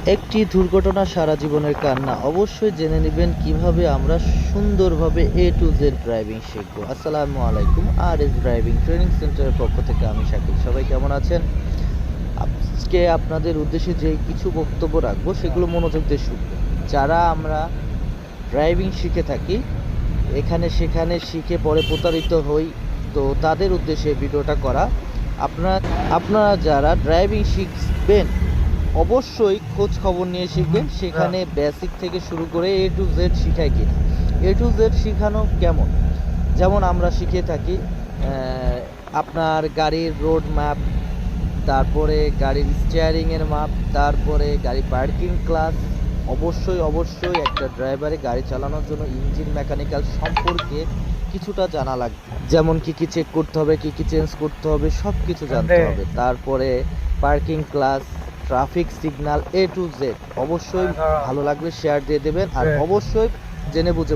একটি দুর্ঘটনা সারা জীবনের কান্না। অবশ্যই জেনে নিবেন কিভাবে আমরা সুন্দরভাবে এ টু জেড ড্রাইভিং শিখব। আসসালামু আলাইকুম। আর এস ড্রাইভিং ট্রেনিং সেন্টারের পক্ষ থেকে আমি শাকিল। সবাই কেমন আছেন? আজকে আপনাদের উদ্দেশ্যে যে কিছু বক্তব্য রাখবো সেগুলো মনোযোগ দিয়ে শুনবেন। যারা আমরা ড্রাইভিং শিখে থাকি, এখানে সেখানে শিখে পরে প্রতারিত হই, তো তাদের উদ্দেশ্যে ভিডিওটা করা। আপনারা আপনারা যারা ড্রাইভিং শিখবেন অবশ্যই খোঁজ খবর নিয়ে শিখবেন। সেখানে বেসিক থেকে শুরু করে এ টু জেড শিখায় কিনা, এ টু জেড শিখানো কেমন। যেমন আমরা শিখে থাকি আপনার গাড়ির রোড ম্যাপ, তারপরে গাড়ির স্টিয়ারিংয়ের মাপ, তারপরে গাড়ি পার্কিং ক্লাস। অবশ্যই একটা ড্রাইভারে গাড়ি চালানোর জন্য ইঞ্জিন মেকানিক্যাল সম্পর্কে কিছুটা জানা লাগবে। যেমন কি চেক করতে হবে, কি চেঞ্জ করতে হবে, সব কিছু জানতে হবে। তারপরে parking class, traffic signal, A to Z. অবশ্যই ভালো লাগলে শেয়ার দিয়ে দেবেন, আর অবশ্যই জেনে বুঝে